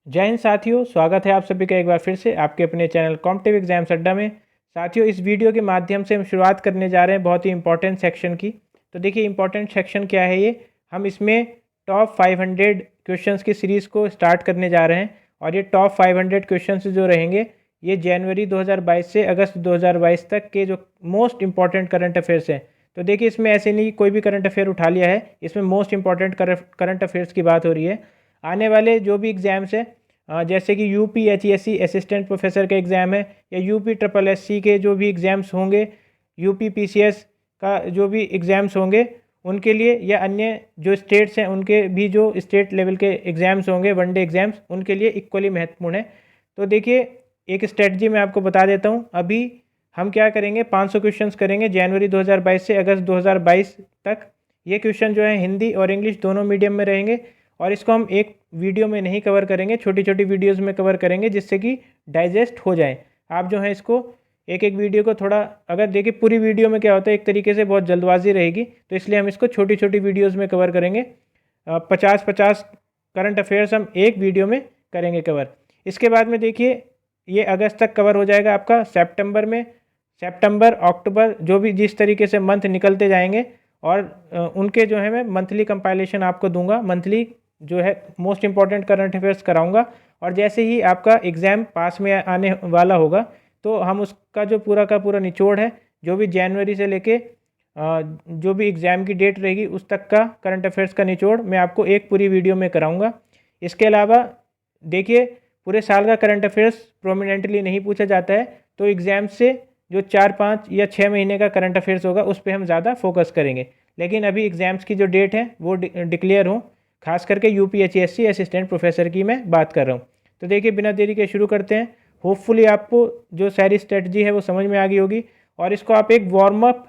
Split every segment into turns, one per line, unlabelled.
जय हिंद साथियों, स्वागत है आप सभी का एक बार फिर से आपके अपने चैनल कॉम्पिटिटिव एग्जाम्स अड्डा में। साथियों, इस वीडियो के माध्यम से हम शुरुआत करने जा रहे हैं बहुत ही इंपॉर्टेंट सेक्शन की। तो देखिए, इंपॉर्टेंट सेक्शन क्या है ये। हम इसमें टॉप 500 क्वेश्चंस की सीरीज़ को स्टार्ट करने जा रहे हैं और ये टॉप 500 क्वेश्चंस जो रहेंगे ये जनवरी 2022 से अगस्त 2022 तक के जो मोस्ट इंपॉर्टेंट करंट अफेयर्स हैं। तो देखिए, इसमें ऐसे नहीं कि कोई भी करंट अफेयर उठा लिया है, इसमें मोस्ट इंपॉर्टेंट करंट अफेयर्स की बात हो रही है। आने वाले जो भी एग्ज़ाम्स हैं, जैसे कि UPHESC असिस्टेंट प्रोफेसर का एग्ज़ाम है, या UPSSC के जो भी एग्ज़ाम्स होंगे, UPPCS का जो भी एग्ज़ाम्स होंगे उनके लिए, या अन्य जो स्टेट्स हैं उनके भी जो स्टेट लेवल के एग्ज़ाम्स होंगे, वनडे एग्ज़ाम्स, उनके लिए इक्वली महत्वपूर्ण है। तो देखिए, एक स्ट्रेटजी मैं आपको बता देता हूँ। अभी हम क्या करेंगे, 500 क्वेश्चंस करेंगे जनवरी 2022 से अगस्त 2022 तक। ये क्वेश्चन जो है हिंदी और इंग्लिश दोनों मीडियम में रहेंगे और इसको हम एक वीडियो में नहीं कवर करेंगे, छोटी छोटी वीडियोस में कवर करेंगे जिससे कि डाइजेस्ट हो जाए। आप जो है इसको एक एक वीडियो को थोड़ा, अगर देखिए पूरी वीडियो में क्या होता है, एक तरीके से बहुत जल्दबाजी रहेगी, तो इसलिए हम इसको छोटी छोटी वीडियोज़ में कवर करेंगे। 50-50 करंट अफेयर्स हम एक वीडियो में करेंगे कवर। इसके बाद में देखिए, ये अगस्त तक कवर हो जाएगा आपका। सितंबर अक्टूबर जो भी जिस तरीके से मंथ निकलते जाएंगे, और उनके जो है मैं मंथली कंपाइलेशन आपको दूंगा, मंथली जो है मोस्ट इंपॉर्टेंट करंट अफेयर्स कराऊंगा। और जैसे ही आपका एग्ज़ाम पास में आने वाला होगा तो हम उसका जो पूरा का पूरा निचोड़ है, जो भी जनवरी से लेके जो भी एग्ज़ाम की डेट रहेगी उस तक का करंट अफेयर्स का निचोड़ मैं आपको एक पूरी वीडियो में कराऊंगा। इसके अलावा देखिए, पूरे साल का करंट अफेयर्स प्रोमिनेंटली नहीं पूछा जाता है, तो एग्ज़ाम से जो 4-5 या 6 महीने का करंट अफेयर्स होगा उस पर हम ज़्यादा फोकस करेंगे। लेकिन अभी एग्ज़ाम्स की जो डेट है वो डिक्लेयर हो, खास करके UPHESC असिस्टेंट प्रोफेसर की मैं बात कर रहा हूँ। तो देखिए, बिना देरी के शुरू करते हैं। होपफुली आपको जो सारी स्ट्रेटजी है वो समझ में आ गई होगी और इसको आप एक warm up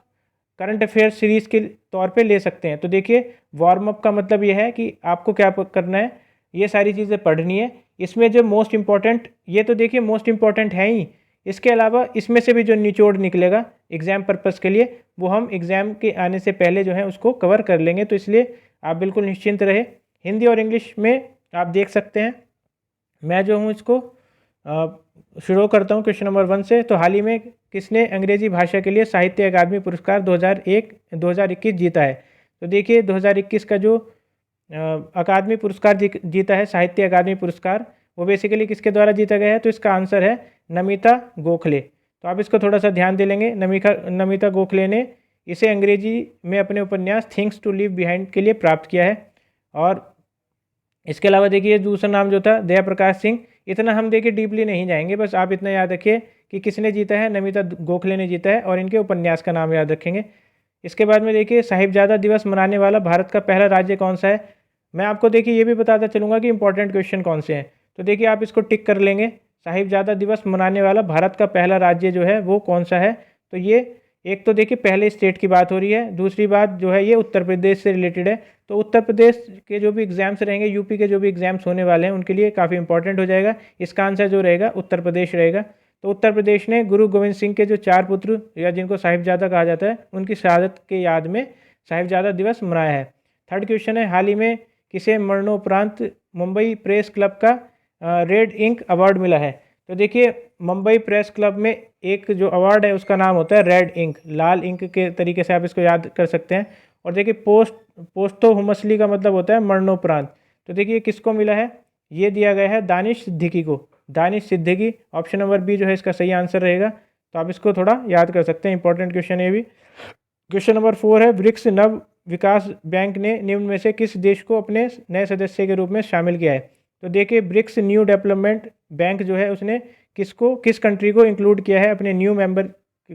current affair series के तौर पे ले सकते हैं। तो देखिए, वार्म अप का मतलब ये है कि आपको क्या करना है, ये सारी चीज़ें पढ़नी है। इसमें जो मोस्ट इम्पॉर्टेंट, ये तो देखिए मोस्ट इम्पॉर्टेंट है ही, इसके अलावा इसमें से भी जो निचोड़ निकलेगा एग्ज़ाम पर्पज़ के लिए, वो हम एग्ज़ाम के आने से पहले जो है उसको कवर कर लेंगे। तो इसलिए आप बिल्कुल निश्चिंत रहे। हिंदी और इंग्लिश में आप देख सकते हैं। मैं जो हूँ इसको शुरू करता हूँ क्वेश्चन नंबर 1 से। तो हाल ही में किसने अंग्रेजी भाषा के लिए साहित्य अकादमी पुरस्कार 2021 जीता है? तो देखिए, 2021 का जो अकादमी पुरस्कार जीता है, साहित्य अकादमी पुरस्कार, वो बेसिकली किसके द्वारा जीता गया है? तो इसका आंसर है नमिता गोखले। तो आप इसको थोड़ा सा ध्यान दे लेंगे। नमिता गोखले ने इसे अंग्रेजी में अपने उपन्यास थिंग्स टू लीव बिहाइंड के लिए प्राप्त किया है। और इसके अलावा देखिए, दूसरा नाम जो था दया प्रकाश सिंह। इतना हम देखिए डीपली नहीं जाएंगे, बस आप इतना याद रखिए कि किसने जीता है, नमिता गोखले ने जीता है, और इनके उपन्यास का नाम याद रखेंगे। इसके बाद में देखिए, साहिबजादा दिवस मनाने वाला भारत का पहला राज्य कौन सा है? मैं आपको देखिए ये भी बताता चलूँगा कि इंपॉर्टेंट क्वेश्चन कौन से हैं। तो देखिए, आप इसको टिक कर लेंगे। साहिबजादा दिवस मनाने वाला भारत का पहला राज्य जो है वो कौन सा है? तो ये एक तो देखिए पहले स्टेट की बात हो रही है, दूसरी बात जो है ये उत्तर प्रदेश से रिलेटेड है। तो उत्तर प्रदेश के जो भी एग्ज़ाम्स रहेंगे, यूपी के जो भी एग्ज़ाम्स होने वाले हैं उनके लिए काफ़ी इंपॉर्टेंट हो जाएगा। इसका आंसर जो रहेगा उत्तर प्रदेश रहेगा। तो उत्तर प्रदेश ने गुरु गोविंद सिंह के जो 4 पुत्र, या जिनको साहिबजादा कहा जाता है, उनकी शहादत के याद में साहिबजादा दिवस मनाया है। थर्ड क्वेश्चन है, हाल ही में किसे मरणोपरांत मुंबई प्रेस क्लब का रेड इंक अवार्ड मिला है? तो देखिए, मुंबई प्रेस क्लब में एक जो अवार्ड है उसका नाम होता है रेड इंक, लाल इंक के तरीके से आप इसको याद कर सकते हैं। और देखिए, पोस्तो हुमसली का मतलब होता है मरणोपरांत। तो देखिए किसको मिला है, ये दिया गया है दानिश सिद्दीकी को। Danish Siddiqui, option number B जो है इसका सही आंसर रहेगा। तो आप इसको थोड़ा याद कर सकते हैं, इंपॉर्टेंट क्वेश्चन ये भी। क्वेश्चन नंबर 4 है, ब्रिक्स नव विकास बैंक ने निम्न में से किस देश को अपने नए सदस्य के रूप में शामिल किया है? तो देखिए, ब्रिक्स न्यू डेवलपमेंट बैंक जो है उसने किस कंट्री को इंक्लूड किया है अपने न्यू मेंबर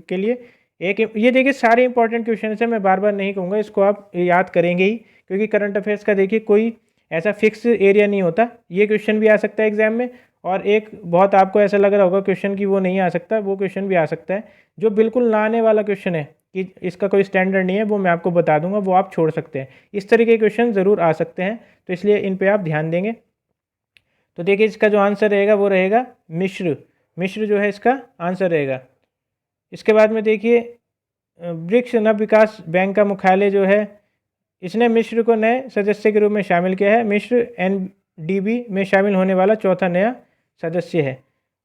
के लिए? ये देखिए, सारे इंपॉर्टेंट क्वेश्चन है, मैं बार बार नहीं कहूँगा, इसको आप याद करेंगे ही, क्योंकि करंट अफेयर्स का देखिए कोई ऐसा फिक्स एरिया नहीं होता। ये क्वेश्चन भी आ सकता है एग्जाम में, और एक बहुत आपको ऐसा लग रहा होगा क्वेश्चन कि वो नहीं आ सकता, वो क्वेश्चन भी आ सकता है। जो बिल्कुल ना आने वाला क्वेश्चन है कि इसका कोई स्टैंडर्ड नहीं है, वो मैं आपको बता दूंगा, वो आप छोड़ सकते हैं। इस तरीके के क्वेश्चन ज़रूर आ सकते हैं, तो इसलिए इन पे आप ध्यान देंगे। तो देखिए, इसका जो आंसर रहेगा वो रहेगा मिश्र। मिश्र जो है इसका आंसर रहेगा। इसके बाद में देखिए, ब्रिक्स नव विकास बैंक का मुख्यालय जो है, इसने मिस्र को नए सदस्य के रूप में शामिल किया है। मिस्र UNDP में शामिल होने वाला चौथा नया सदस्य है।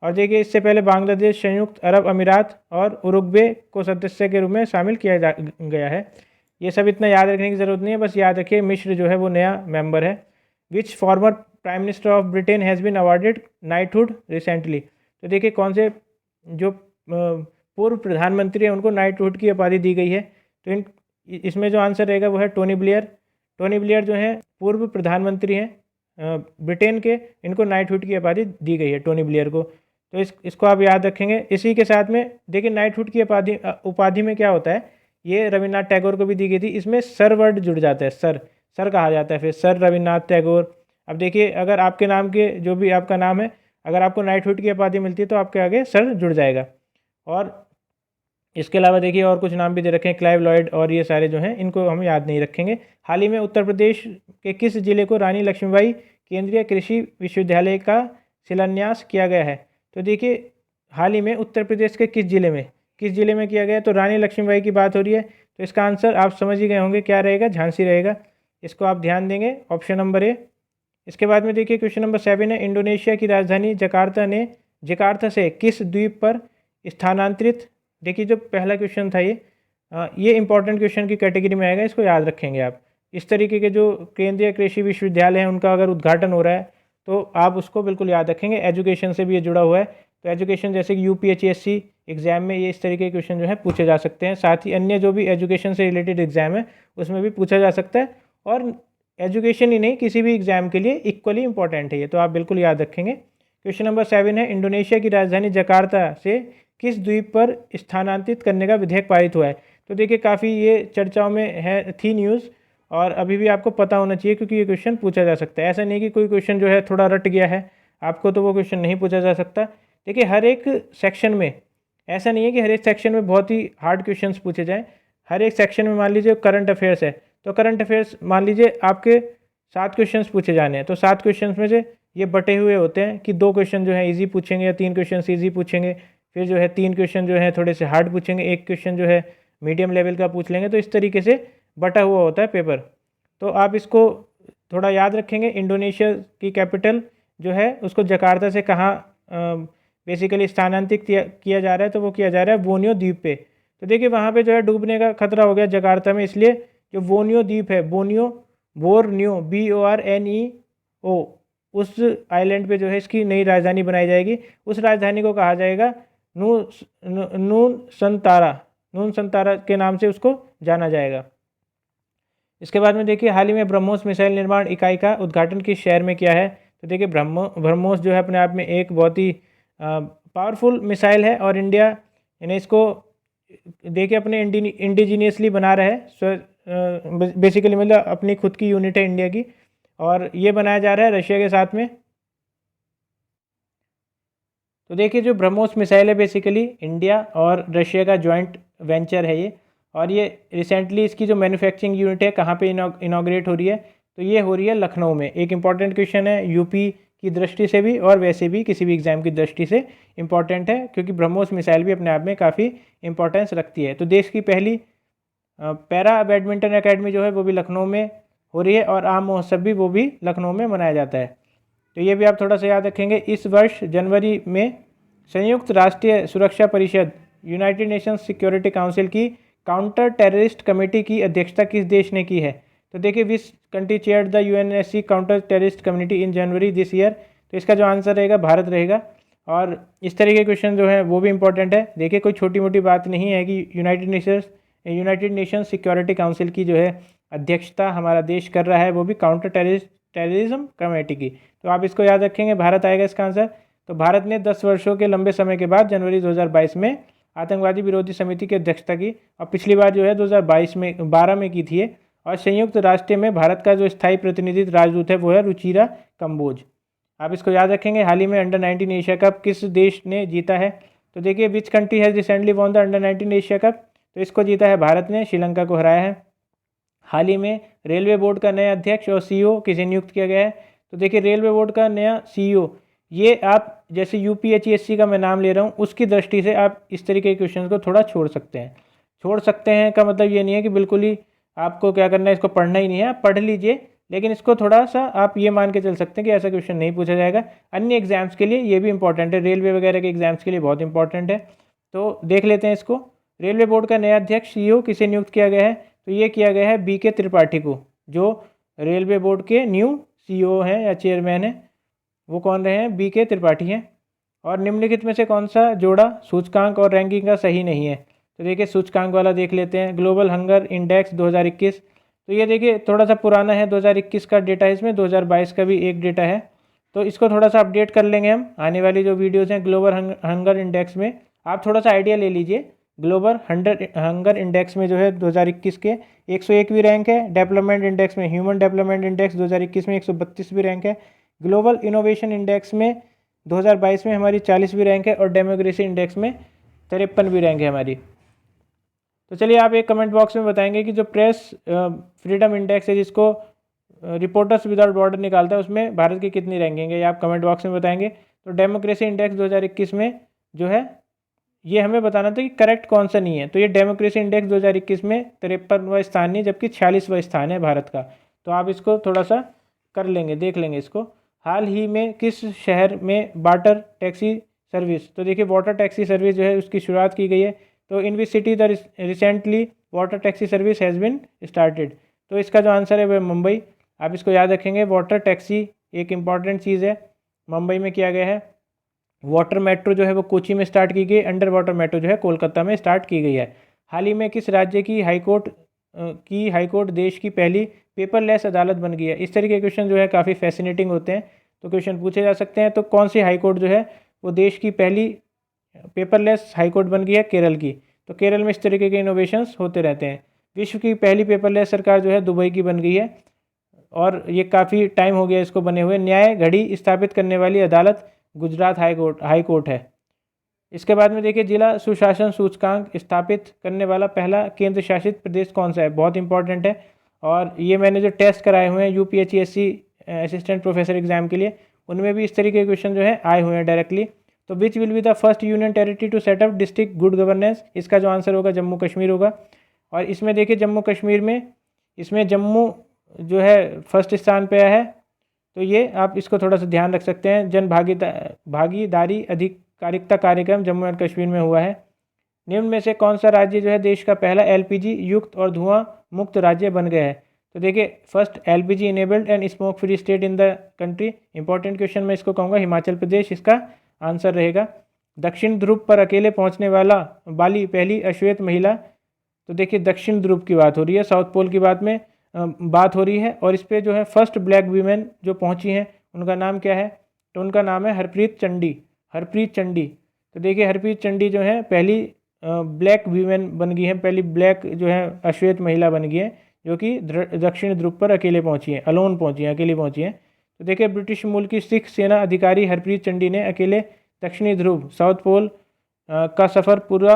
और देखिए इससे पहले बांग्लादेश, संयुक्त अरब अमीरात और उरुग्वे को सदस्य के रूप में शामिल किया गया है। ये सब इतना याद रखने की ज़रूरत नहीं है, बस याद रखिए मिस्र जो है वो नया मेंबर है। Which former prime minister of Britain has been awarded knighthood recently. तो देखिए कौन से जो पूर्व प्रधानमंत्री हैं उनको नाइटहुड की उपाधि दी गई है। तो इसमें जो आंसर रहेगा वो है टोनी ब्लेयर। टोनी ब्लेयर जो हैं पूर्व प्रधानमंत्री हैं ब्रिटेन के, इनको नाइटहुड की उपाधि दी गई है टोनी ब्लेयर को। तो इसको आप याद रखेंगे। इसी के साथ में देखिए नाइटहुड की उपाधि में क्या होता है, ये रविन्द्रनाथ टैगोर को भी दी गई थी। इसमें सर वर्ड जुड़ जाता है, सर कहा जाता है, फिर सर रविन्द्रनाथ टैगोर। अब देखिए अगर आपके नाम के जो भी आपका नाम है, अगर आपको नाइटहुड की उपाधि मिलती है तो आपके आगे सर जुड़ जाएगा। और इसके अलावा देखिए और कुछ नाम भी दे रखे हैं, क्लाइव लॉयड और ये सारे जो हैं इनको हम याद नहीं रखेंगे। हाल ही में उत्तर प्रदेश के किस जिले को रानी लक्ष्मीबाई केंद्रीय कृषि विश्वविद्यालय का शिलान्यास किया गया है। तो देखिए हाल ही में उत्तर प्रदेश के किस जिले में किया गया है, तो रानी लक्ष्मीबाई की बात हो रही है। तो इसका आंसर आप समझ ही गए होंगे, क्या रहेगा, झांसी रहेगा। इसको आप ध्यान देंगे, ऑप्शन नंबर ए। इसके बाद में देखिए क्वेश्चन नंबर 7 है, इंडोनेशिया की राजधानी जकार्ता से किस द्वीप पर स्थानांतरित। देखिए जो पहला क्वेश्चन था ये इंपॉर्टेंट क्वेश्चन की कैटेगरी में आएगा, इसको याद रखेंगे आप। इस तरीके के जो केंद्रीय कृषि विश्वविद्यालय हैं उनका अगर उद्घाटन हो रहा है तो आप उसको बिल्कुल याद रखेंगे। एजुकेशन से भी ये जुड़ा हुआ है, तो एजुकेशन जैसे कि UPSC एग्ज़ाम में ये इस तरीके के क्वेश्चन जो है पूछे जा सकते हैं। साथ ही अन्य जो भी एजुकेशन से रिलेटेड एग्ज़ाम है उसमें भी पूछा जा सकता है, और एजुकेशन ही नहीं किसी भी एग्ज़ाम के लिए इक्वली इंपॉर्टेंट है ये, तो आप बिल्कुल याद रखेंगे। क्वेश्चन नंबर 7 है, इंडोनेशिया की राजधानी जकार्ता से किस द्वीप पर स्थानांतरित करने का विधेयक पारित हुआ है। तो देखिए काफ़ी ये चर्चाओं में थी न्यूज़, और अभी भी आपको पता होना चाहिए क्योंकि ये क्वेश्चन पूछा जा सकता है। ऐसा नहीं कि कोई क्वेश्चन जो है थोड़ा रट गया है आपको तो वो क्वेश्चन नहीं पूछा जा सकता। देखिए हर एक सेक्शन में ऐसा नहीं है कि हर एक सेक्शन में बहुत ही हार्ड क्वेश्चंस पूछे जाएँ। हर एक सेक्शन में मान लीजिए करंट अफेयर्स है, तो करंट अफेयर्स मान लीजिए आपके 7 क्वेश्चंस पूछे जाने हैं, तो 7 क्वेश्चंस में से ये बटे हुए होते हैं कि 2 क्वेश्चन जो है ईजी पूछेंगे या 3 क्वेश्चन ईजी पूछेंगे, फिर जो है 3 क्वेश्चन जो है थोड़े से हार्ड पूछेंगे, 1 क्वेश्चन जो है मीडियम लेवल का पूछ लेंगे। तो इस तरीके से बटा हुआ होता है पेपर। तो आप इसको थोड़ा याद रखेंगे। इंडोनेशिया की कैपिटल जो है उसको जकार्ता से कहाँ बेसिकली स्थानांतरित किया जा रहा है, तो वो किया जा रहा है बोर्नियो द्वीप पे। तो देखिए वहाँ पे जो है डूबने का खतरा हो गया जकार्ता में, इसलिए जो बोर्नियो द्वीप है, बोर्नियो BORNEO उस आइलैंड पे जो है इसकी नई राजधानी बनाई जाएगी। उस राजधानी को कहा जाएगा नून संतारा के नाम से उसको जाना जाएगा। इसके बाद में देखिए हाल ही में ब्रह्मोस मिसाइल निर्माण इकाई का उद्घाटन किस शहर में किया है। तो देखिए ब्रह्मोस जो है अपने आप में एक बहुत ही पावरफुल मिसाइल है, और इंडिया यानी इसको देखिए अपने इंडिजीनियसली बना रहा है। बेसिकली मतलब अपनी खुद की यूनिट है इंडिया की, और ये बनाया जा रहा है रशिया के साथ में। तो देखिए जो ब्रह्मोस मिसाइल है बेसिकली इंडिया और रशिया का जॉइंट वेंचर है ये, और ये रिसेंटली इसकी जो मैन्युफैक्चरिंग यूनिट है कहाँ पे इनॉग्रेट हो रही है, तो ये हो रही है लखनऊ में। एक इम्पॉर्टेंट क्वेश्चन है यूपी की दृष्टि से भी और वैसे भी किसी भी एग्जाम की दृष्टि से इम्पॉर्टेंट है, क्योंकि ब्रह्मोस मिसाइल भी अपने आप में काफ़ी इंपॉर्टेंस रखती है। तो देश की पहली पैरा बैडमिंटन अकेडमी जो है वो भी लखनऊ में हो रही है, और आम महोत्सव भी वो भी लखनऊ में मनाया जाता है। तो ये भी आप थोड़ा सा याद रखेंगे। इस वर्ष जनवरी में संयुक्त राष्ट्रीय सुरक्षा परिषद यूनाइटेड नेशंस सिक्योरिटी काउंसिल की काउंटर टेररिस्ट कमेटी की अध्यक्षता किस देश ने की है। तो देखिए which country chaired the UNSC counter terrorist community in January this year. तो इसका जो आंसर रहेगा भारत रहेगा। और इस तरह के क्वेश्चन जो है वो भी इंपॉर्टेंट है। देखिए कोई छोटी मोटी बात नहीं है कि यूनाइटेड नेशंस सिक्योरिटी काउंसिल की जो है अध्यक्षता हमारा देश कर रहा है, वो भी काउंटर टेररिज्म कमेटी की। तो आप इसको याद रखेंगे, भारत आएगा इसका आंसर। तो भारत ने 10 वर्षों के लंबे समय के बाद जनवरी 2022 में आतंकवादी विरोधी समिति की अध्यक्षता की, और पिछली बार जो है 2012 में की थी। और संयुक्त राष्ट्र में भारत का जो स्थायी प्रतिनिधित्व राजदूत है वो है रुचिरा कंबोज। आप इसको याद रखेंगे। हाल ही में अंडर-19 एशिया कप किस देश ने जीता है। तो देखिए which country has recently won the under-19 Asia cup. तो इसको जीता है भारत ने, श्रीलंका को हराया है। हाल ही में रेलवे बोर्ड का नया अध्यक्ष और CEO किसे नियुक्त किया गया है। तो देखिए रेलवे बोर्ड का नया CEO, ये आप जैसे UPSC का मैं नाम ले रहा हूँ उसकी दृष्टि से आप इस तरीके के क्वेश्चन को थोड़ा छोड़ सकते हैं। छोड़ सकते हैं का मतलब ये नहीं है कि बिल्कुल ही आपको क्या करना है, इसको पढ़ना ही नहीं है, आप पढ़ लीजिए, लेकिन इसको थोड़ा सा आप ये मान के चल सकते हैं कि ऐसा क्वेश्चन नहीं पूछा जाएगा। अन्य एग्जाम्स के लिए ये भी इंपॉर्टेंट है, रेलवे वगैरह के एग्जाम्स के लिए बहुत इंपॉर्टेंट है। तो देख लेते हैं इसको। रेलवे बोर्ड का नया अध्यक्ष सीईओ किसे नियुक्त किया गया है? तो ये किया गया है BK त्रिपाठी को, जो रेलवे बोर्ड के न्यू सीईओ हैं या चेयरमैन हैं, वो कौन रहे हैं? BK त्रिपाठी हैं। और निम्नलिखित में से कौन सा जोड़ा सूचकांक और रैंकिंग का सही नहीं है? तो देखिए सूचकांक वाला देख लेते हैं, ग्लोबल हंगर इंडेक्स 2021। तो ये देखिए थोड़ा सा पुराना है, 2021 का डेटा है इसमें, 2022 का भी एक डेटा है। तो इसको थोड़ा सा अपडेट कर लेंगे हम आने वाली जो वीडियोज़ हैं। ग्लोबल हंगर इंडेक्स में आप थोड़ा सा आइडिया ले लीजिए। ग्लोबल हंगर इंडेक्स में जो है 2021 के 101वीं रैंक है। डेवलपमेंट इंडेक्स में, ह्यूमन डेवलपमेंट इंडेक्स 2021 में 132वीं रैंक है। ग्लोबल इनोवेशन इंडेक्स में 2022 में हमारी 40वीं रैंक है। और डेमोक्रेसी इंडेक्स में 53वीं रैंक है हमारी। तो चलिए आप एक कमेंट बॉक्स में बताएंगे कि जो प्रेस फ्रीडम इंडेक्स है, जिसको रिपोर्टर्स विदाउट बॉर्डर निकालता है, उसमें भारत की कितनी रैंकिंग है, ये आप कमेंट बॉक्स में बताएंगे। तो डेमोक्रेसी इंडेक्स 2021 में जो है, ये हमें बताना था कि करेक्ट कौन सा नहीं है। तो ये डेमोक्रेसी इंडेक्स 2021 में 53वां स्थान नहीं, जबकि 46वां स्थान है भारत का। तो आप इसको थोड़ा सा कर लेंगे, देख लेंगे इसको। हाल ही में किस शहर में वाटर टैक्सी सर्विस, तो देखिए वाटर टैक्सी सर्विस जो है उसकी शुरुआत की गई है। तो in which city the recently water taxi service has been started. तो इसका जो आंसर है वह मुंबई। आप इसको याद रखेंगे, वाटर टैक्सी एक इम्पॉर्टेंट चीज़ है, मुंबई में किया गया है। वाटर मेट्रो जो है वो कोची में स्टार्ट की गई, अंडर वाटर मेट्रो जो है कोलकाता में स्टार्ट की गई है। हाल ही में किस राज्य की हाईकोर्ट देश की पहली पेपरलेस अदालत बन गई है? इस तरह के क्वेश्चन जो है काफ़ी फैसिनेटिंग होते हैं, तो क्वेश्चन पूछे जा सकते हैं। तो कौन सी हाईकोर्ट जो है वो देश की पहली पेपरलेस हाईकोर्ट बन गई है? केरल की। तो केरल में इस तरीके के इनोवेशंस होते रहते हैं। विश्व की पहली पेपरलेस सरकार जो है दुबई की बन गई है, और ये काफ़ी टाइम हो गया इसको बने हुए। न्याय घड़ी स्थापित करने वाली अदालत गुजरात हाईकोर्ट है। इसके बाद में देखिए, जिला सुशासन सूचकांक स्थापित करने वाला पहला केंद्र शासित प्रदेश कौन सा है? बहुत इंपॉर्टेंट है। और ये मैंने जो टेस्ट कराए हुए हैं UPSC असिस्टेंट प्रोफेसर एग्जाम के लिए, उनमें भी इस तरीके के क्वेश्चन जो है आए हुए हैं डायरेक्टली। तो which will be the first union territory to set up district good governance? इसका जो आंसर होगा जम्मू कश्मीर होगा। और इसमें देखिए जम्मू कश्मीर में, इसमें जम्मू जो है फर्स्ट स्थान पे आया है। तो ये आप इसको थोड़ा सा ध्यान रख सकते हैं। भागीदारी अधिकारिकता कार्यक्रम जम्मू एंड कश्मीर में हुआ है। निम्न में से कौन सा राज्य जो है देश का पहला LPG युक्त और धुआं मुक्त राज्य बन गया है? तो देखिए, first LPG enabled and smoke free state in the country. Important question मैं इसको कहूँगा हिमाचल प्रदेश इसका आंसर रहेगा। दक्षिण ध्रुव पर अकेले पहुँचने वाली पहली अश्वेत महिला। तो देखिए दक्षिण ध्रुव की बात हो रही है, साउथ पोल की बात हो रही है। और इस पर जो है फर्स्ट ब्लैक वीमेन जो पहुंची हैं, उनका नाम क्या है? तो उनका नाम है हरप्रीत चंडी। तो देखिए हरप्रीत चंडी जो है पहली ब्लैक वीमेन बन गई है, पहली ब्लैक जो है अश्वेत महिला बन गई है, जो कि दक्षिण ध्रुव पर अकेले पहुंची हैं, अकेली पहुंची हैं। तो देखिए ब्रिटिश मूल की सिख सेना अधिकारी हरप्रीत चंडी ने अकेले दक्षिणी ध्रुव, साउथ पोल का सफ़र पूरा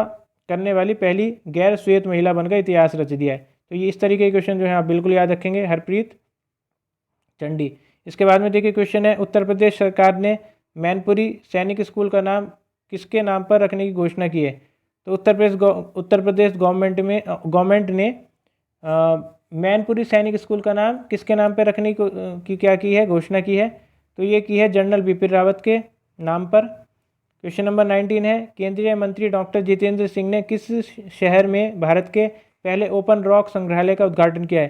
करने वाली पहली गैर श्वेत महिला बनकर इतिहास रच दिया है। तो ये इस तरीके के क्वेश्चन जो है आप बिल्कुल याद रखेंगे, हरप्रीत चंडी। इसके बाद में देखिए क्वेश्चन है, उत्तर प्रदेश सरकार ने मैनपुरी सैनिक स्कूल का नाम किसके नाम पर रखने की घोषणा की है? तो उत्तर प्रदेश गवर्नमेंट ने मैनपुरी सैनिक स्कूल का नाम किसके नाम पर रखने की क्या की है, घोषणा की है? तो ये की है जनरल बिपिन रावत के नाम पर। क्वेश्चन नंबर 19 है, केंद्रीय मंत्री डॉक्टर जितेंद्र सिंह ने किस शहर में भारत के पहले ओपन रॉक संग्रहालय का उद्घाटन किया है?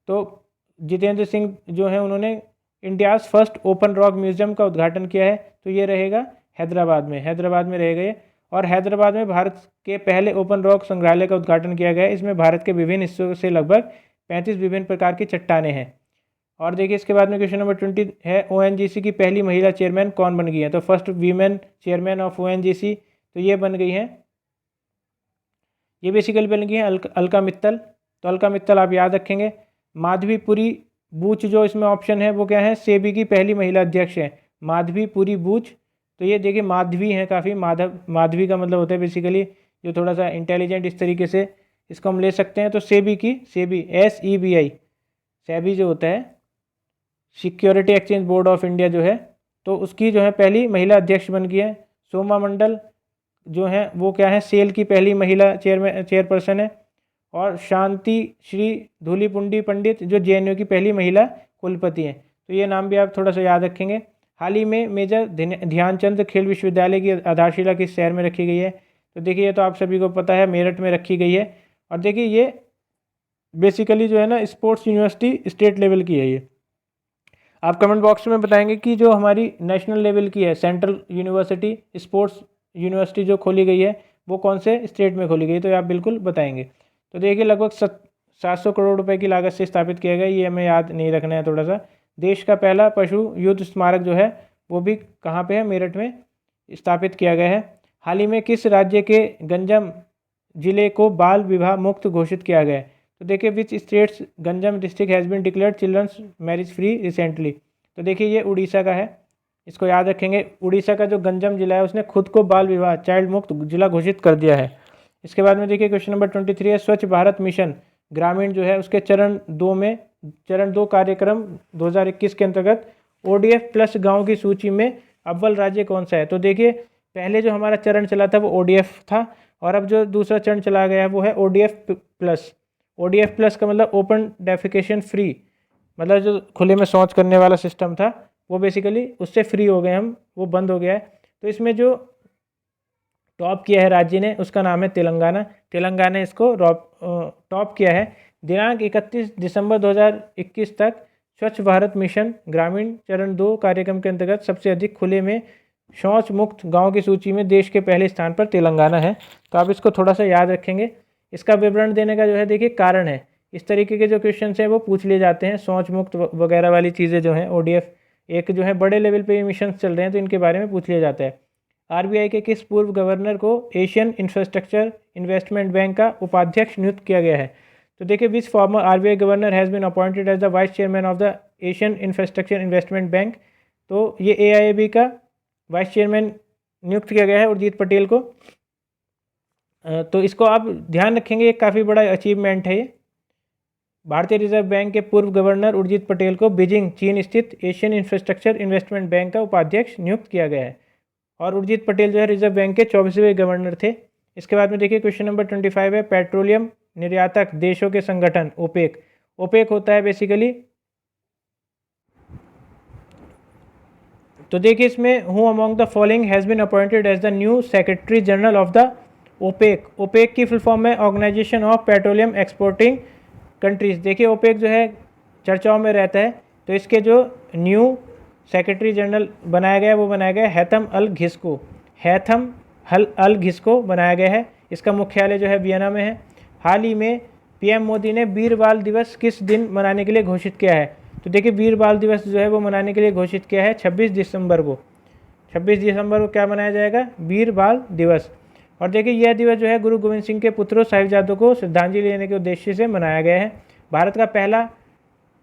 तो जितेंद्र सिंह जो है उन्होंने India's first open rock museum का उद्घाटन किया है। तो ये रहेगा हैदराबाद में रहेगा ये। और हैदराबाद में भारत के पहले ओपन रॉक संग्रहालय का उद्घाटन किया गया है। इसमें भारत के विभिन्न हिस्सों से लगभग 35 विभिन्न प्रकार की चट्टानें हैं। और देखिए इसके बाद में क्वेश्चन नंबर 20 है, ONGC की पहली महिला चेयरमैन कौन बन गई है? तो first women chairman of ONGC तो ये बन गई हैं, ये बेसिकली बन गई हैं अलका मित्तल। तो अलका मित्तल आप याद रखेंगे। माधवीपुरी बूच जो इसमें ऑप्शन है वो क्या है? सेबी की पहली महिला अध्यक्ष है, माधवीपुरी बूच। तो ये देखिए माधवी हैं काफ़ी, माधवी का मतलब होता है बेसिकली जो थोड़ा सा इंटेलिजेंट, इस तरीके से इसको हम ले सकते हैं। तो सेबी SEBI सेबी जो होता है security exchange board of India जो है, तो उसकी जो है पहली महिला अध्यक्ष बन गई है। सोमा मंडल जो है वो क्या है? सेल की पहली महिला चेयरपर्सन है। और शांति श्री धूलीपुंडी पंडित जो JNU की पहली महिला कुलपति हैं, तो ये नाम भी आप थोड़ा सा याद रखेंगे। हाल ही में मेजर ध्यानचंद खेल विश्वविद्यालय की आधारशिला किस शहर में रखी गई है? तो देखिए ये तो आप सभी को पता है, मेरठ में रखी गई है। और देखिए ये बेसिकली जो है ना स्पोर्ट्स यूनिवर्सिटी स्टेट लेवल की है ये। आप कमेंट बॉक्स में बताएंगे कि जो हमारी नेशनल लेवल की है सेंट्रल यूनिवर्सिटी स्पोर्ट्स यूनिवर्सिटी जो खोली गई है वो कौन से स्टेट में खोली गई, तो आप बिल्कुल बताएंगे। तो देखिए लगभग 700 करोड़ रुपए की लागत से स्थापित किया गया, ये हमें याद नहीं रखना है थोड़ा सा। देश का पहला पशु युद्ध स्मारक जो है वो भी कहाँ पे है? मेरठ में स्थापित किया गया है। हाल ही में किस राज्य के गंजम जिले को बाल विवाह मुक्त घोषित किया गया है? तो देखिए which states Ganjam district has been declared children's marriage free recently? तो देखिए ये उड़ीसा का है, इसको याद रखेंगे। उड़ीसा का जो गंजम जिला है उसने खुद को बाल विवाह चाइल्ड मुक्त जिला घोषित कर दिया है। इसके बाद में देखिए क्वेश्चन नंबर 23 है, स्वच्छ भारत मिशन ग्रामीण जो है उसके चरण 2 कार्यक्रम 2021 के अंतर्गत ODF प्लस गाँव की सूची में अव्वल राज्य कौन सा है? तो देखिए पहले जो हमारा चरण चला था वो ODF था, और अब जो दूसरा चरण चला गया है वो है ODF प्लस। ODF प्लस का मतलब ओपन डेफिकेशन फ्री, मतलब जो खुले में शौच करने वाला सिस्टम था वो बेसिकली उससे फ्री हो गए हम, वो बंद हो गया है। तो इसमें जो टॉप किया है राज्य ने उसका नाम है तेलंगाना। तेलंगाना इसको टॉप किया है। दिनांक 31 दिसंबर 2021 तक स्वच्छ भारत मिशन ग्रामीण चरण 2 कार्यक्रम के अंतर्गत सबसे अधिक खुले में शौच मुक्त गांव की सूची में देश के पहले स्थान पर तेलंगाना है। तो आप इसको थोड़ा सा याद रखेंगे। इसका विवरण देने का जो है देखिए कारण है, इस तरीके के जो क्वेश्चन हैं वो पूछ लिए जाते हैं। शौच मुक्त वगैरह वाली चीज़ें जो हैं ODF एक जो है बड़े लेवल पे मिशन चल रहे हैं तो इनके बारे में पूछ लिया जाता है। RBI के किस पूर्व गवर्नर को एशियन इंफ्रास्ट्रक्चर इन्वेस्टमेंट बैंक का उपाध्यक्ष नियुक्त किया गया है? तो देखिए which former RBI governor has been appointed as the vice chairman of the Asian Infrastructure Investment Bank? तो ये AIIB का वाइस चेयरमैन नियुक्त किया गया है उर्जित पटेल को। तो इसको आप ध्यान रखेंगे, ये काफ़ी बड़ा अचीवमेंट है ये। भारतीय रिजर्व बैंक के पूर्व गवर्नर उर्जित पटेल को बीजिंग चीन स्थित एशियन इंफ्रास्ट्रक्चर इन्वेस्टमेंट बैंक का उपाध्यक्ष नियुक्त किया गया है, और उर्जित पटेल जो है रिजर्व बैंक के 24वें गवर्नर थे। इसके बाद में देखिए क्वेश्चन नंबर 25 है, पेट्रोलियम निर्यातक देशों के संगठन ओपेक होता है बेसिकली। तो देखिए इसमें who among the following has been appointed as the new secretary general of the OPEC की फुल फॉर्म है organisation of petroleum exporting countries. देखिए OPEC जो है चर्चाओं में रहता है, तो इसके जो न्यू सेक्रेटरी जनरल बनाया गया है वो बनाया गया है हैथम अल घिस्को बनाया गया है। इसका मुख्यालय जो है वियना में है। हाल ही में PM मोदी ने वीर बाल दिवस किस दिन मनाने के लिए घोषित किया है? तो देखिए वीर बाल दिवस जो है वो मनाने के लिए घोषित किया है 26 दिसंबर को। 26 दिसंबर को क्या मनाया जाएगा? वीर बाल दिवस। और देखिए यह दिवस जो है गुरु गोविंद सिंह के पुत्रों साहिबजादों को श्रद्धांजलि देने के उद्देश्य से मनाया गया है। भारत का पहला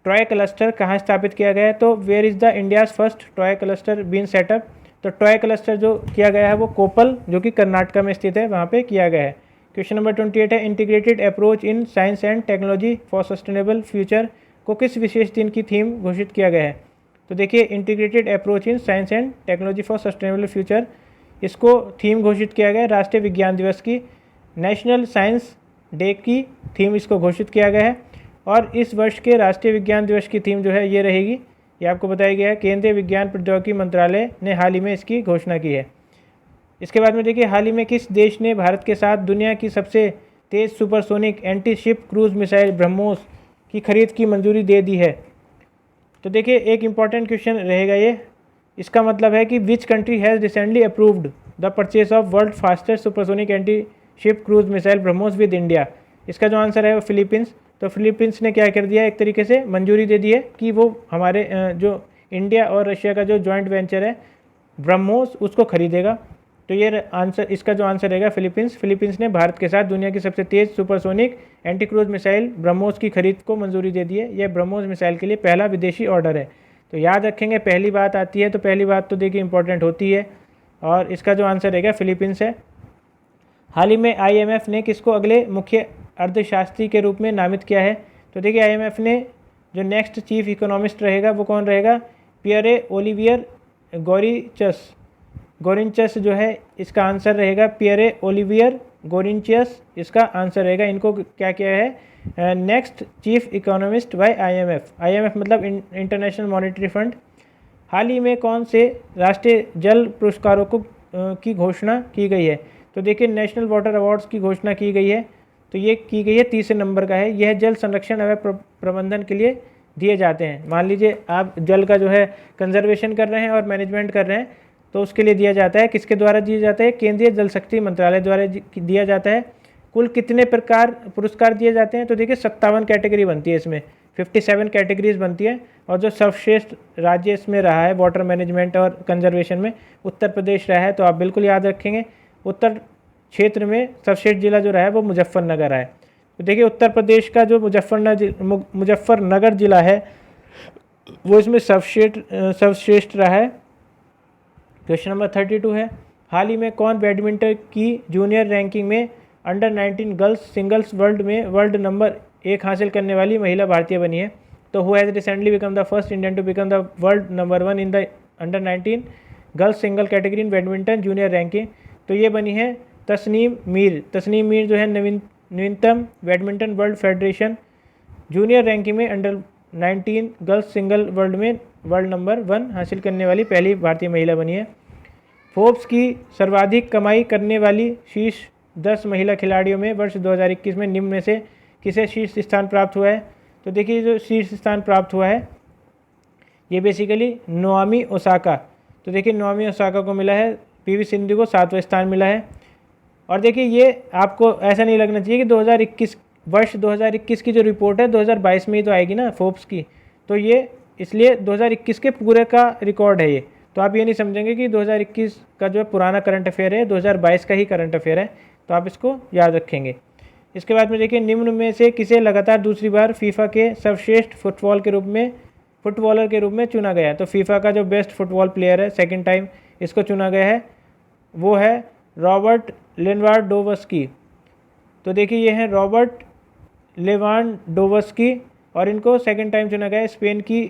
टॉय क्लस्टर कहाँ स्थापित किया गया है? तो where is the India's first toy cluster been set up? तो टॉय क्लस्टर जो किया गया है वो कोपल जो कि कर्नाटका में स्थित है वहाँ पे किया गया है। क्वेश्चन नंबर 28 है, integrated approach in science and technology for sustainable future को किस विशेष दिन की थीम घोषित किया गया है? तो देखिए integrated approach in science and technology for sustainable future, इसको थीम घोषित किया गया है राष्ट्रीय विज्ञान दिवस की। नेशनल साइंस डे की थीम इसको घोषित किया गया है। और इस वर्ष के राष्ट्रीय विज्ञान दिवस की थीम जो है ये रहेगी, ये आपको बताया गया है। केंद्रीय विज्ञान प्रौद्योगिकी मंत्रालय ने हाल ही में इसकी घोषणा की है। इसके बाद में देखिए हाल ही में किस देश ने भारत के साथ दुनिया की सबसे तेज़ supersonic anti ship cruise missile BrahMos की खरीद की मंजूरी दे दी है? तो देखिए एक इम्पॉर्टेंट क्वेश्चन रहेगा ये। इसका मतलब है कि which country has recently approved the purchase of world fastest supersonic anti ship cruise missile BrahMos with India? इसका जो आंसर है वो फिलीपींस। तो फिलीपींस ने क्या कर दिया, एक तरीके से मंजूरी दे दी है कि वो हमारे जो इंडिया और रशिया का जो जॉइंट वेंचर है ब्रह्मोस उसको खरीदेगा। तो ये आंसर, इसका जो आंसर रहेगा फिलीपींस ने भारत के साथ दुनिया की सबसे तेज़ supersonic anti cruise missile BrahMos की खरीद को मंजूरी दे दी है। यह ब्रह्मोस मिसाइल के लिए पहला विदेशी ऑर्डर है। तो याद रखेंगे पहली बात आती है तो पहली बात तो देखिए इंपॉर्टेंट होती है, और इसका जो आंसर रहेगा फिलीपींस है। हाल ही में IMF ने किसको अगले मुख्य अर्थशास्त्री के रूप में नामित किया है? तो देखिए IMF ने जो नेक्स्ट चीफ इकोनॉमिस्ट रहेगा वो कौन रहेगा? पियरे ओलिवियर गोरिंचस जो है इसका आंसर रहेगा पियरे ओलिवियर गोरिंचियस इसका आंसर रहेगा। इनको क्या किया है? Next chief economist by IMF मतलब इंटरनेशनल मॉनेटरी फंड। हाल ही में कौन से राष्ट्रीय जल पुरस्कारों को की घोषणा की गई है? तो देखिए नेशनल वाटर अवार्ड्स की घोषणा की गई है, तो ये की गई है 30 नंबर का है। यह जल संरक्षण एवं प्रबंधन के लिए दिए जाते हैं। मान लीजिए आप जल का जो है कंजर्वेशन कर रहे हैं और मैनेजमेंट कर रहे हैं, तो उसके लिए दिया जाता है। किसके द्वारा दिया जाता है? केंद्रीय जल शक्ति मंत्रालय द्वारा दिया जाता है। कुल कितने प्रकार पुरस्कार दिए जाते हैं? तो देखिए 57 कैटेगरी बनती है इसमें, 57 कैटेगरीज बनती है। और जो सर्वश्रेष्ठ राज्य इसमें रहा है वाटर मैनेजमेंट और कंजर्वेशन में, उत्तर प्रदेश रहा है। तो आप बिल्कुल याद रखेंगे, उत्तर क्षेत्र में सर्वश्रेष्ठ जिला जो रहा है वो मुजफ्फरनगर है। तो देखिए उत्तर प्रदेश का जो मुजफ्फरनगर जिला है वो इसमें सर्वश्रेष्ठ रहा है। क्वेश्चन नंबर 32 है, हाल ही में कौन बैडमिंटन की जूनियर रैंकिंग में under 19 girls singles world number 1 हासिल करने वाली महिला भारतीय बनी है? तो who has recently become the first Indian to become the world number 1 in the under 19 girls single category in badminton junior ranking? तो ये बनी है तस्नीम मीर। तस्नीम मीर जो है नवीनतम badminton world federation junior ranking में अंडर 19 गर्ल्स सिंगल वर्ल्ड में world number 1 हासिल करने वाली पहली भारतीय महिला बनी है। फोर्ब्स की सर्वाधिक कमाई करने वाली शीर्ष 10 महिला खिलाड़ियों में वर्ष 2021 में निम्न में से किसे शीर्ष स्थान प्राप्त हुआ है? तो देखिए जो शीर्ष स्थान प्राप्त हुआ है ये बेसिकली नोआमी ओसाका। तो देखिए नोआमी ओसाका को मिला है, PV सिंधु को 7वां स्थान मिला है। और देखिए ये आपको ऐसा नहीं लगना चाहिए कि 2021 वर्ष 2021 की जो रिपोर्ट है 2022 में ही तो आएगी ना फोर्ब्स की, तो ये इसलिए 2021 के पूरे का रिकॉर्ड है ये। तो आप ये नहीं समझेंगे कि 2021 का जो है पुराना करंट अफेयर है, 2022 का ही करंट अफेयर है, तो आप इसको याद रखेंगे। इसके बाद में देखिए निम्न में से किसे लगातार दूसरी बार फीफा के सर्वश्रेष्ठ फुटबॉलर के रूप में चुना गया है? तो फीफा का जो बेस्ट फुटबॉल प्लेयर है सेकंड टाइम इसको चुना गया है, वो है रॉबर्ट लेवांडोव्स्की। तो देखिए ये है रॉबर्ट लेवांडोव्स्की और इनको सेकंड टाइम चुना गया है। स्पेन की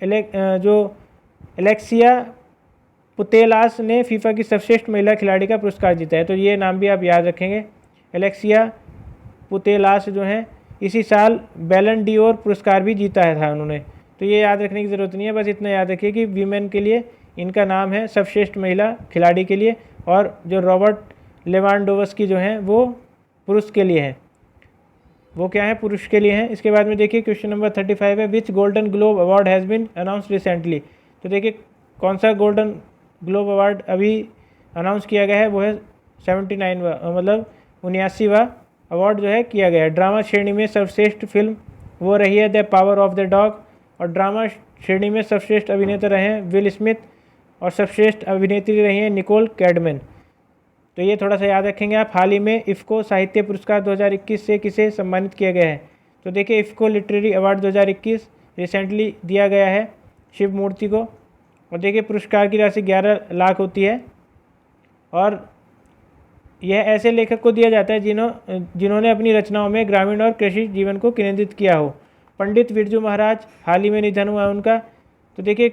जो एलेक्सिया पुतेलास ने फीफा की सर्वश्रेष्ठ महिला खिलाड़ी का पुरस्कार जीता है। तो ये नाम भी आप याद रखेंगे, एलेक्सिया पुतेलास जो हैं इसी साल बैलन डी'ओर पुरस्कार भी जीता है था उन्होंने। तो ये याद रखने की ज़रूरत नहीं है, बस इतना याद रखिए कि वीमेन के लिए इनका नाम है सर्वश्रेष्ठ महिला खिलाड़ी के लिए, और जो रॉबर्ट लेवांडोव्स्की जो हैं वो पुरुष के लिए हैं। वो क्या है? पुरुष के लिए हैं। इसके बाद में देखिए क्वेश्चन नंबर 35 है, which Golden Globe award has been announce recently? तो देखिए कौन सा गोल्डन ग्लोब अवार्ड अभी अनाउंस किया गया है? वो है 79वां मतलब 79वां अवार्ड जो है किया गया है। ड्रामा श्रेणी में सर्वश्रेष्ठ फिल्म वो रही है the power of the dog, और ड्रामा श्रेणी में सर्वश्रेष्ठ अभिनेता रहे हैं विल स्मिथ, और सर्वश्रेष्ठ अभिनेत्री रही हैं निकोल कैडमैन। तो ये थोड़ा सा याद रखेंगे आप। हाल ही में इफ़को साहित्य पुरस्कार 2021 से किसे सम्मानित किया गया है? तो देखिए इफ़को लिटरेरी अवार्ड 2021 रिसेंटली दिया गया है शिव मूर्ति को। और देखिए पुरस्कार की राशि 11 लाख होती है, और यह ऐसे लेखक को दिया जाता है जिन्होंने अपनी रचनाओं में ग्रामीण और कृषि जीवन को केंद्रित किया हो। पंडित बिरजू महाराज हाल ही में निधन हुआ उनका। तो देखिए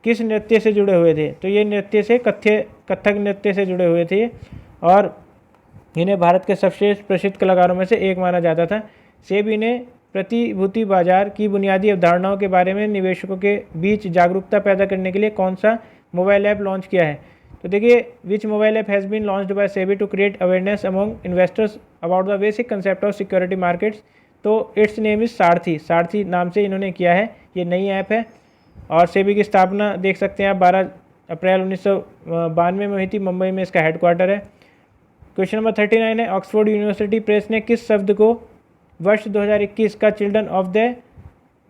किस नृत्य से जुड़े हुए थे? तो ये नृत्य से कथक नृत्य से जुड़े हुए थे, और इन्हें भारत के सर्वश्रेष्ठ प्रसिद्ध कलाकारों में से एक माना जाता था। सेबी ने प्रतिभूति बाजार की बुनियादी अवधारणाओं के बारे में निवेशकों के बीच जागरूकता पैदा करने के लिए कौन सा मोबाइल ऐप लॉन्च किया है? तो देखिए which mobile app has been launched by SEBI to create awareness among investors about the basic concept of security markets? तो इट्स नेम इज़ सारथी नाम से इन्होंने किया है। ये नई ऐप है, और सेबी की स्थापना देख सकते हैं आप 12 अप्रैल 1992 में हुई थी। मुंबई में इसका हेडक्वार्टर है। क्वेश्चन नंबर 39 है, ऑक्सफोर्ड यूनिवर्सिटी प्रेस ने किस शब्द को वर्ष 2021 का चिल्ड्रन ऑफ द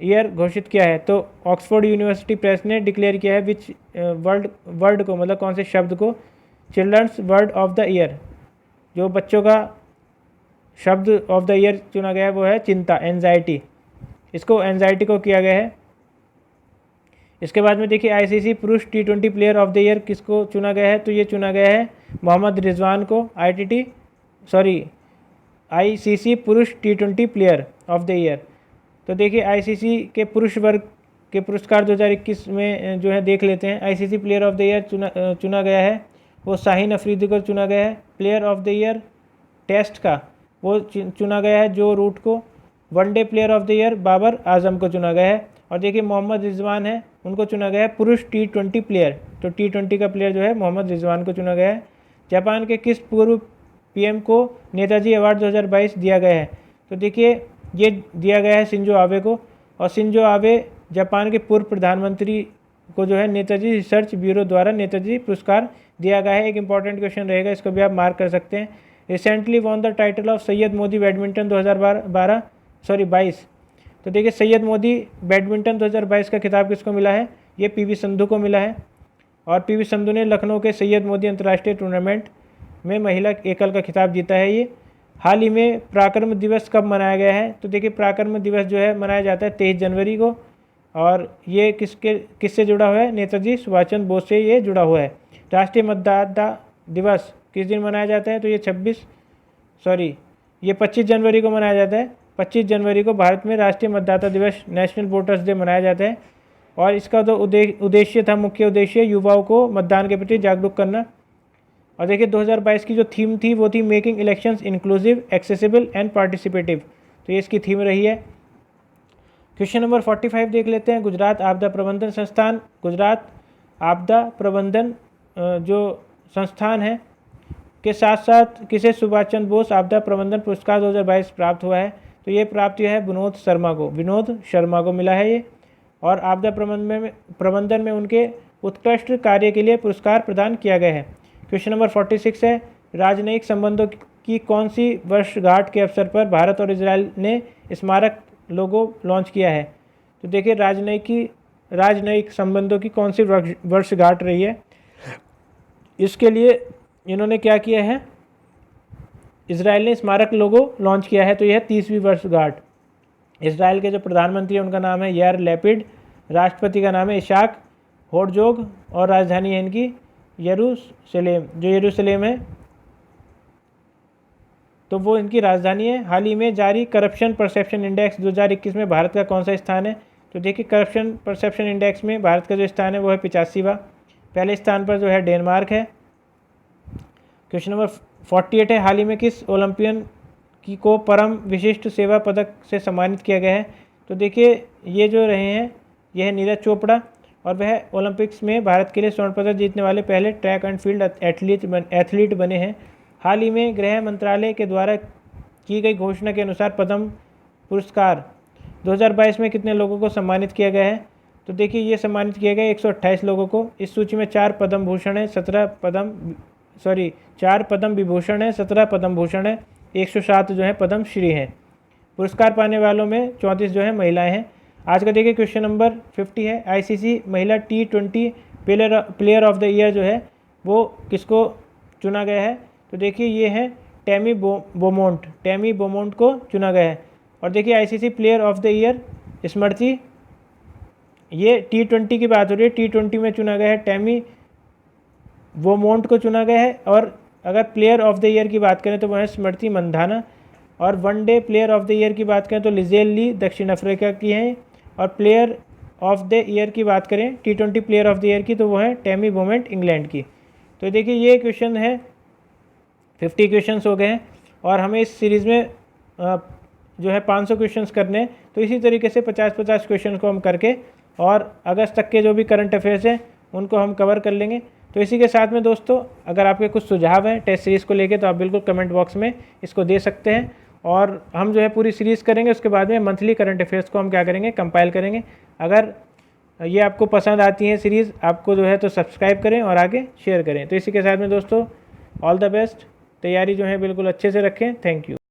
ईयर घोषित किया है? तो ऑक्सफोर्ड यूनिवर्सिटी प्रेस ने डिक्लेयर किया है विच वर्ड को, मतलब कौन से शब्द को children's word of the year, जो बच्चों का शब्द ऑफ द ईयर चुना गया है वो है चिंता, एंजाइटी। इसको एंजाइटी को किया गया है। इसके बाद में देखिए ICC पुरुष T20 player of the year किसको चुना गया है? तो ये चुना गया है मोहम्मद रिजवान को। ICC पुरुष T20 player of the year. तो देखिए ICC के पुरुष वर्ग के पुरस्कार 2021 में जो है देख लेते हैं। ICC player of the year चुना गया है वो शाहीन अफरीदी को चुना गया है। Player of the year test का वो चुना गया है जो रूट को। One day player of the year Babar Azam को चुना गया है। और देखिए मोहम्मद रिजवान है, उनको चुना गया है पुरुष T20 प्लेयर। तो T20 का प्लेयर जो है मोहम्मद रिजवान को चुना गया है। जापान के किस पूर्व पीएम को नेताजी अवार्ड 2022 दिया गया है? तो देखिए ये दिया गया है शिंजो आबे को। और शिंजो आबे जापान के पूर्व प्रधानमंत्री को जो है नेताजी रिसर्च ब्यूरो द्वारा नेताजी पुरस्कार दिया गया है। एक इंपॉर्टेंट क्वेश्चन रहेगा, इसको भी आप मार्क कर सकते हैं। Recently won the title of Syed Modi badminton 2022। तो देखिए सैयद मोदी बैडमिंटन 2022 का खिताब किसको मिला है? ये पीवी संधू को मिला है। और पीवी संधू ने लखनऊ के सैयद मोदी अंतर्राष्ट्रीय टूर्नामेंट में महिला एकल का खिताब जीता है। ये हाल ही में पराक्रम दिवस कब मनाया गया है? तो देखिए पराक्रम दिवस जो है मनाया जाता है 23 जनवरी को। और ये किससे जुड़ा हुआ है? नेताजी सुभाष चंद्र बोस से ये जुड़ा हुआ है। राष्ट्रीय मतदाता दिवस किस दिन मनाया जाता है? तो ये 25 जनवरी को मनाया जाता है। 25 जनवरी को भारत में राष्ट्रीय मतदाता दिवस नेशनल वोटर्स डे मनाया जाता है। और इसका तो उद्देश्य था, मुख्य उद्देश्य युवाओं को मतदान के प्रति जागरूक करना। और देखिए 2022 की जो थीम थी वो थी making elections inclusive, accessible and participative. तो ये इसकी थीम रही है। क्वेश्चन नंबर 45 देख लेते हैं। गुजरात आपदा प्रबंधन संस्थान, गुजरात आपदा प्रबंधन जो संस्थान है के साथ साथ किसे सुभाष चंद्र बोस आपदा प्रबंधन पुरस्कार 2022 प्राप्त हुआ है? तो ये प्राप्त हुआ है विनोद शर्मा को मिला है ये। और आपदा प्रबंधन में उनके उत्कृष्ट कार्य के लिए पुरस्कार प्रदान किया गया है। क्वेश्चन नंबर 46 है। राजनयिक संबंधों की कौन सी वर्षगांठ के अवसर पर भारत और इजराइल ने स्मारक लोगो लॉन्च किया है? तो देखिए राजनयिक संबंधों की कौन सी वर्षगांठ रही है, इसके लिए इन्होंने क्या किया है? इजराइल ने स्मारक लोगो लॉन्च किया है। तो यह 30वीं वर्षगांठ। इजराइल के जो प्रधानमंत्री हैं उनका नाम है यार लैपिड, राष्ट्रपति का नाम है इशाक हेर्ज़ोग और राजधानी है इनकी यरूशलेम। जो यरूशलेम है तो वो इनकी राजधानी है। हाल ही में जारी करप्शन परसेप्शन इंडेक्स 2021 में भारत का कौन सा स्थान है? तो देखिए करप्शन परसेप्शन इंडेक्स में भारत का जो स्थान है वो है 85वां। पहले स्थान पर जो है डेनमार्क है। क्वेश्चन नंबर 48 है। हाल ही में किस ओलंपियन को परम विशिष्ट सेवा पदक से सम्मानित किया गया है? तो देखिए ये जो रहे हैं यह है नीरज चोपड़ा। और वह ओलंपिक्स में भारत के लिए स्वर्ण पदक जीतने वाले पहले ट्रैक एंड फील्ड एथलीट बने हैं। हाल ही में गृह मंत्रालय के द्वारा की गई घोषणा के अनुसार पद्म पुरस्कार 2022 में कितने लोगों को सम्मानित किया गया है? तो देखिए ये सम्मानित किया गया 128 लोगों को। इस सूची में 4 पद्म भूषण है, 4 पद्म विभूषण है, 17 पद्म भूषण है, 107 जो है पद्म श्री हैं। पुरस्कार पाने वालों में 34 जो है महिलाएं हैं। आज का देखिए क्वेश्चन नंबर 50 है। आईसीसी महिला T20 player of the year जो है वो किसको चुना गया है? तो देखिए ये है टेमी बोमोंट को चुना गया है। और देखिए ICC player of the year Smriti, ये T20 की बात हो रही है, T20 में चुना गया है टेमी बोमोंट को चुना गया है। और अगर प्लेयर ऑफ द ईयर की बात करें तो वह है स्मृति मंधाना। और one day player of the year की बात करें तो लिजेल ली दक्षिण अफ्रीका की हैं। और प्लेयर ऑफ द ईयर की बात करें T20 player of the year की तो वो है टेमी बोमोंट इंग्लैंड की। तो देखिए ये क्वेश्चन है, 50 क्वेश्चंस हो गए हैं। और हमें इस सीरीज़ में जो है 500 क्वेश्चंस करने हैं। तो इसी तरीके से 50-50 क्वेश्चन को हम करके और अगस्त तक के जो भी करंट अफेयर्स हैं उनको हम कवर कर लेंगे। तो इसी के साथ में दोस्तों अगर आपके कुछ सुझाव हैं टेस्ट सीरीज़ को लेके तो आप बिल्कुल कमेंट बॉक्स में इसको दे सकते हैं। और हम जो है पूरी सीरीज़ करेंगे, उसके बाद में मंथली करंट अफेयर्स को हम क्या करेंगे, कंपाइल करेंगे। अगर ये आपको पसंद आती है सीरीज़ आपको जो है तो सब्सक्राइब करें और आगे शेयर करें। तो इसी के साथ में दोस्तों ऑल द बेस्ट, तैयारी जो है बिल्कुल अच्छे से रखें। Thank you.